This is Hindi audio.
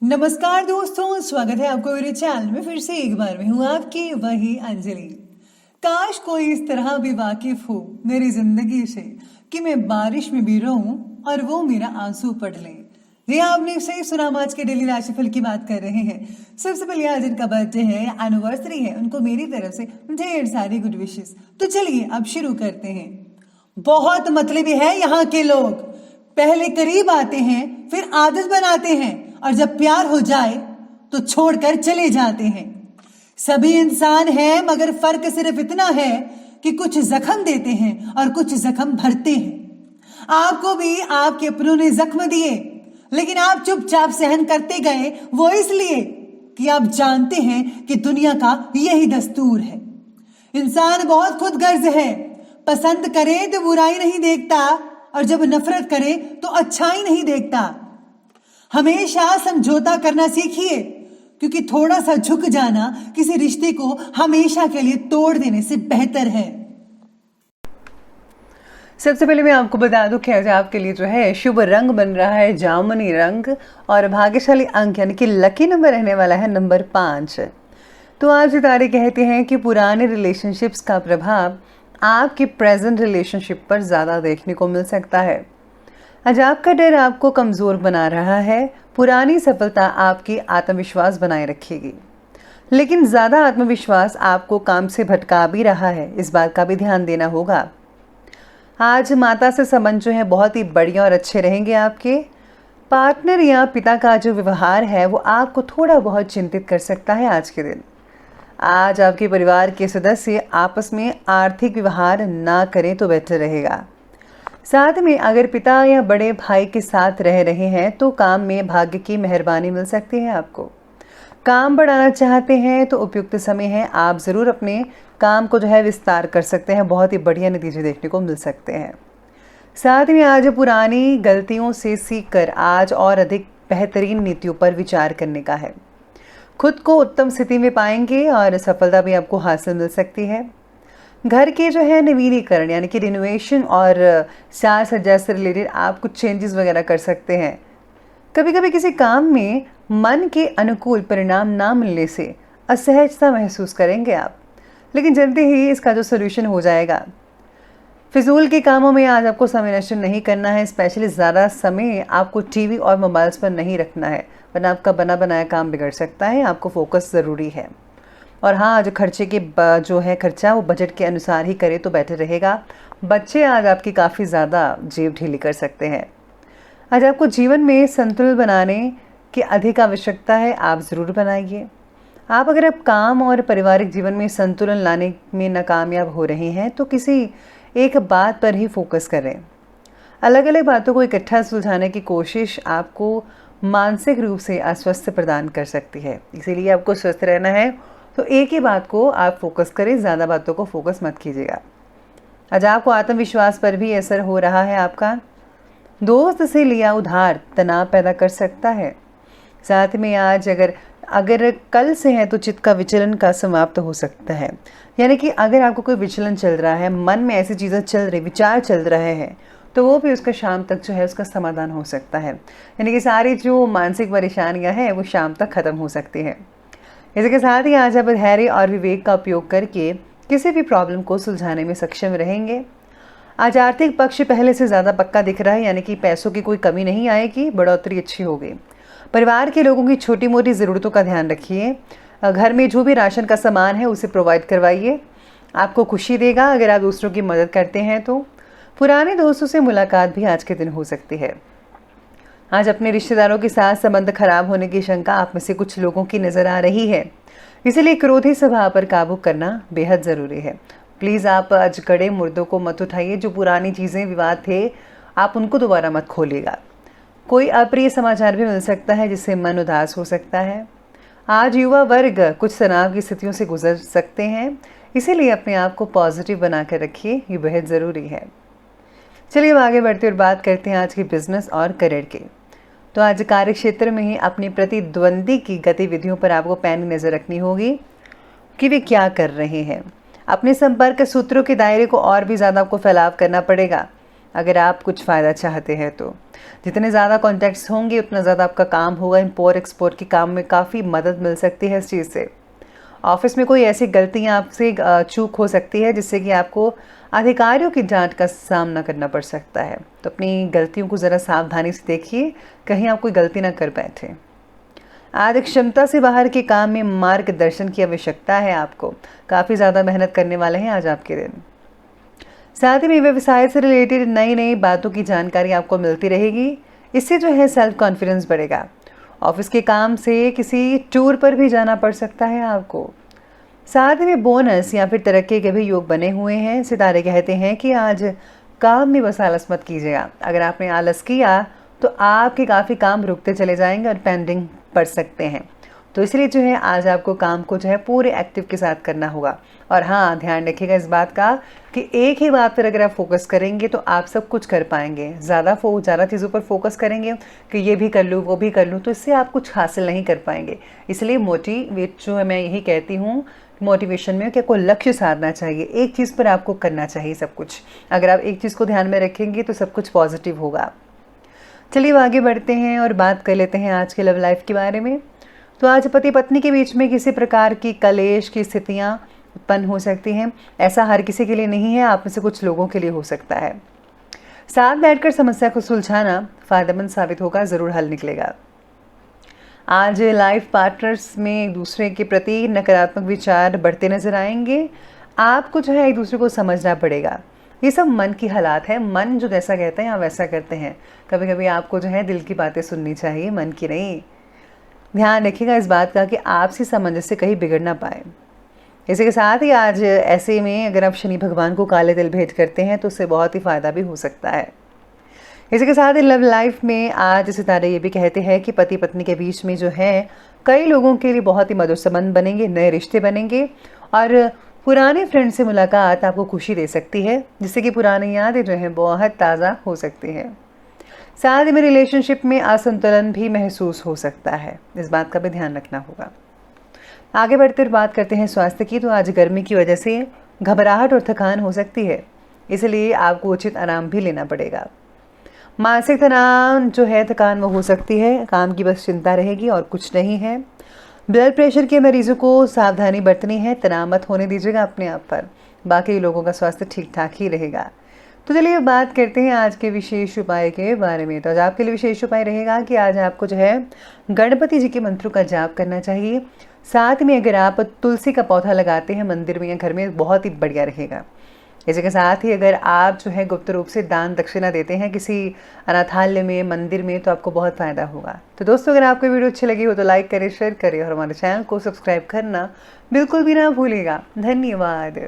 नमस्कार दोस्तों, स्वागत है आपको मेरे चैनल में। फिर से एक बार मैं हूँ आपकी वही अंजलि। काश कोई इस तरह भी वाकिफ हो मेरी जिंदगी से कि मैं बारिश में भी रहूं और वो मेरा आंसू पढ़ ले। जी हाँ, आपने सही सुना। हम आज के डेली राशिफल की बात कर रहे हैं। सबसे पहले आज जिनका बर्थडे है या एनिवर्सरी है, उनको मेरी तरफ से ढेर सारी गुड विशेस। तो चलिए अब शुरू करते हैं। बहुत मतलबी है यहाँ के लोग। पहले करीब आते हैं, फिर आदत बनाते हैं, और जब प्यार हो जाए तो छोड़कर चले जाते हैं। सभी इंसान हैं, मगर फर्क सिर्फ इतना है कि कुछ जख्म देते हैं और कुछ जख्म भरते हैं। आपको भी आपके अपनों ने जख्म दिए, लेकिन आप चुपचाप सहन करते गए। वो इसलिए कि आप जानते हैं कि दुनिया का यही दस्तूर है। इंसान बहुत खुदगर्ज है। पसंद करे तो बुराई नहीं देखता, और जब नफरत करे तो अच्छाई नहीं देखता। हमेशा समझौता करना सीखिए, क्योंकि थोड़ा सा झुक जाना किसी रिश्ते को हमेशा के लिए तोड़ देने से बेहतर है। सबसे पहले मैं आपको बता दूं कि आज आपके लिए जो है शुभ रंग बन रहा है जामुनी रंग, और भाग्यशाली अंक यानी कि लकी नंबर रहने वाला है नंबर 5। तो आज सितारे कहते हैं कि पुराने रिलेशनशिप्स का प्रभाव आपकी प्रेजेंट रिलेशनशिप पर ज़्यादा देखने को मिल सकता है। आज आपका डर आपको कमज़ोर बना रहा है। पुरानी सफलता आपकी आत्मविश्वास बनाए रखेगी, लेकिन ज़्यादा आत्मविश्वास आपको काम से भटका भी रहा है। इस बात का भी ध्यान देना होगा। आज माता से संबंध जो है बहुत ही बढ़िया और अच्छे रहेंगे। आपके पार्टनर या पिता का जो व्यवहार है वो आपको थोड़ा बहुत चिंतित कर सकता है आज के दिन। आज आपके परिवार के सदस्य आपस में आर्थिक व्यवहार ना करें तो बेहतर रहेगा। साथ में अगर पिता या बड़े भाई के साथ रह रहे हैं तो काम में भाग्य की मेहरबानी मिल सकती है। आपको काम बढ़ाना चाहते हैं तो उपयुक्त समय है। आप ज़रूर अपने काम को जो है विस्तार कर सकते हैं। बहुत ही बढ़िया नतीजे देखने को मिल सकते हैं। साथ में आज पुरानी गलतियों से सीखकर आज और अधिक बेहतरीन नीतियों पर विचार करने का है। खुद को उत्तम स्थिति में पाएंगे और सफलता भी आपको हासिल मिल सकती है। घर के जो है नवीनीकरण यानी कि रिनोवेशन और साज सज्जा से रिलेटेड आप कुछ चेंजेस वगैरह कर सकते हैं। कभी कभी किसी काम में मन के अनुकूल परिणाम ना मिलने से असहजता महसूस करेंगे आप, लेकिन जल्दी ही इसका जो सोल्यूशन हो जाएगा। फिजूल के कामों में आज आपको समय नष्ट नहीं करना है। स्पेशली ज़्यादा समय आपको टीवी और मोबाइल्स पर नहीं रखना है, वरना आपका बना बनाया काम बिगड़ सकता है। आपको फोकस ज़रूरी है। और हाँ, आज खर्चे के जो है खर्चा वो बजट के अनुसार ही करे तो बेटर रहेगा। बच्चे आज आपकी काफ़ी ज़्यादा जेब ढीली कर सकते हैं। आज आपको जीवन में संतुलन बनाने की अधिक आवश्यकता है। आप ज़रूर बनाइए। आप अगर अब काम और पारिवारिक जीवन में संतुलन लाने में नाकामयाब हो रहे हैं तो किसी एक बात पर ही फोकस करें। अलग अलग बातों को इकट्ठा सुलझाने की कोशिश आपको मानसिक रूप से अस्वस्थ प्रदान कर सकती है। इसीलिए आपको स्वस्थ रहना है तो एक ही बात को आप फोकस करें, ज़्यादा बातों को फोकस मत कीजिएगा। आज आपको आत्मविश्वास पर भी असर हो रहा है। आपका दोस्त से लिया उधार तनाव पैदा कर सकता है। साथ में आज अगर कल से है तो चित्त का विचलन का समाप्त हो सकता है। यानी कि अगर आपको कोई विचलन चल रहा है, मन में ऐसी चीज़ें चल रही, विचार चल रहे हैं, तो वो भी उसका शाम तक जो है उसका समाधान हो सकता है। यानी कि सारी जो मानसिक परेशानियां हैं वो शाम तक ख़त्म हो सकती हैं। इसके साथ ही आज आप धैर्य और विवेक का उपयोग करके किसी भी प्रॉब्लम को सुलझाने में सक्षम रहेंगे। आज आर्थिक पक्ष पहले से ज़्यादा पक्का दिख रहा है, यानी कि पैसों की कोई कमी नहीं आएगी, बढ़ोतरी अच्छी होगी। परिवार के लोगों की छोटी मोटी ज़रूरतों का ध्यान रखिए। घर में जो भी राशन का सामान है उसे प्रोवाइड करवाइए। आपको खुशी देगा अगर आप दूसरों की मदद करते हैं तो। पुराने दोस्तों से मुलाकात भी आज के दिन हो सकती है। आज अपने रिश्तेदारों के साथ संबंध खराब होने की शंका आप में से कुछ लोगों की नज़र आ रही है, इसलिए क्रोधी स्वभाव पर काबू करना बेहद ज़रूरी है। प्लीज़ आप आज कड़े मुर्दों को मत उठाइए। जो पुरानी चीज़ें विवाद थे आप उनको दोबारा मत खोलिएगा। कोई अप्रिय समाचार भी मिल सकता है जिससे मन उदास हो सकता है। आज युवा वर्ग कुछ तनाव की स्थितियों से गुजर सकते हैं, इसीलिए अपने आप को पॉजिटिव बना कर रखिए, ये बेहद ज़रूरी है। चलिए अब आगे बढ़ते और बात करते हैं आज की बिजनेस और करियर के। तो आज कार्य क्षेत्र में ही अपनी प्रतिद्वंदी की गतिविधियों पर आपको पैनी नज़र रखनी होगी कि वे क्या कर रहे हैं। अपने संपर्क सूत्रों के दायरे को और भी ज़्यादा आपको फैलाव करना पड़ेगा। अगर आप कुछ फ़ायदा चाहते हैं तो। जितने ज़्यादा कॉन्टैक्ट्स होंगे उतना ज़्यादा आपका काम होगा। इम्पोर्ट एक्सपोर्ट के काम में काफ़ी मदद मिल सकती है इस चीज़ से। ऑफिस में कोई ऐसी गलतियाँ आपसे चूक हो सकती है जिससे कि आपको अधिकारियों की डांट का सामना करना पड़ सकता है। तो अपनी गलतियों को ज़रा सावधानी से देखिए, कहीं आप कोई गलती ना कर बैठे। आज एक क्षमता से बाहर के काम में मार्गदर्शन की आवश्यकता है आपको। काफ़ी ज़्यादा मेहनत करने वाले हैं आज आपके दिन। साथ ही में व्यवसाय से रिलेटेड नई नई बातों की जानकारी आपको मिलती रहेगी। इससे जो है सेल्फ कॉन्फिडेंस बढ़ेगा। ऑफिस के काम से किसी टूर पर भी जाना पड़ सकता है आपको। साथ ही में बोनस या फिर तरक्की के भी योग बने हुए हैं। सितारे कहते हैं कि आज काम में बस आलस मत कीजिएगा। अगर आपने आलस किया तो आपके काफ़ी काम रुकते चले जाएंगे और पेंडिंग पड़ सकते हैं। तो इसलिए जो है आज आपको काम को जो है पूरे एक्टिव के साथ करना होगा। और हाँ, ध्यान रखिएगा इस बात का कि एक ही बात पर अगर आप फोकस करेंगे तो आप सब कुछ कर पाएंगे। ज़्यादा चीज़ों पर फोकस करेंगे कि ये भी कर लूँ वो भी कर लूँ, तो इससे आप कुछ हासिल नहीं कर पाएंगे। इसलिए मोटिवेट जो है, मैं यही कहती हूँ मोटिवेशन में कि आपको लक्ष्य साधना चाहिए। एक चीज़ पर आपको करना चाहिए सब कुछ। अगर आप एक चीज़ को ध्यान में रखेंगे तो सब कुछ पॉजिटिव होगा। चलिए आगे बढ़ते हैं और बात कर लेते हैं आज के लव लाइफ के बारे में। तो आज पति पत्नी के बीच में किसी प्रकार की कलेश की स्थितियां उत्पन्न हो सकती हैं। ऐसा हर किसी के लिए नहीं है, आप में से कुछ लोगों के लिए हो सकता है। साथ बैठकर समस्या को सुलझाना फायदेमंद साबित होगा, ज़रूर हल निकलेगा। आज लाइफ पार्टनर्स में एक दूसरे के प्रति नकारात्मक विचार बढ़ते नजर आएंगे। आपको जो है एक दूसरे को समझना पड़ेगा। ये सब मन की हालात है। मन जो जैसा कहते हैं आप वैसा करते हैं। कभी कभी आपको जो है दिल की बातें सुननी चाहिए, मन की नहीं। ध्यान रखिएगा इस बात का कि आपसी सामंजस्य कहीं बिगड़ ना पाए। इसी के साथ ही आज ऐसे में अगर आप शनि भगवान को काले तिल भेंट करते हैं तो उससे बहुत ही फ़ायदा भी हो सकता है। इसी के साथ ही लव लाइफ में आज सितारे ये भी कहते हैं कि पति पत्नी के बीच में जो है कई लोगों के लिए बहुत ही मधुर संबंध बनेंगे, नए रिश्ते बनेंगे और पुराने फ्रेंड से मुलाकात आपको खुशी दे सकती है, जिससे कि पुरानी यादें जो हैं बहुत ताज़ा हो सकती हैं। साथ ही में रिलेशनशिप में असंतुलन भी महसूस हो सकता है, इस बात का भी ध्यान रखना होगा। आगे बढ़ते हुए बात करते हैं स्वास्थ्य की। तो आज गर्मी की वजह से घबराहट और थकान हो सकती है, इसलिए आपको उचित आराम भी लेना पड़ेगा। मानसिक तनाव जो है, थकान वो हो सकती है, काम की बस चिंता रहेगी और कुछ नहीं है। ब्लड प्रेशर के मरीजों को सावधानी बरतनी है, तनाव मत होने दीजिएगा अपने आप पर। बाकी लोगों का स्वास्थ्य ठीक ठाक ही रहेगा। तो चलिए बात करते हैं आज के विशेष उपाय के बारे में। तो आज आपके लिए विशेष उपाय रहेगा कि आज आपको जो है गणपति जी के मंत्रों का जाप करना चाहिए। साथ में अगर आप तुलसी का पौधा लगाते हैं मंदिर में या घर में, बहुत ही बढ़िया रहेगा। इसी के साथ ही अगर आप जो है गुप्त रूप से दान दक्षिणा देते हैं किसी अनाथालय में, मंदिर में, तो आपको बहुत फ़ायदा होगा। तो दोस्तों, अगर आपको वीडियो अच्छी लगी हो तो लाइक करें, शेयर करें और हमारे चैनल को सब्सक्राइब करना बिल्कुल भी ना भूलिएगा। धन्यवाद।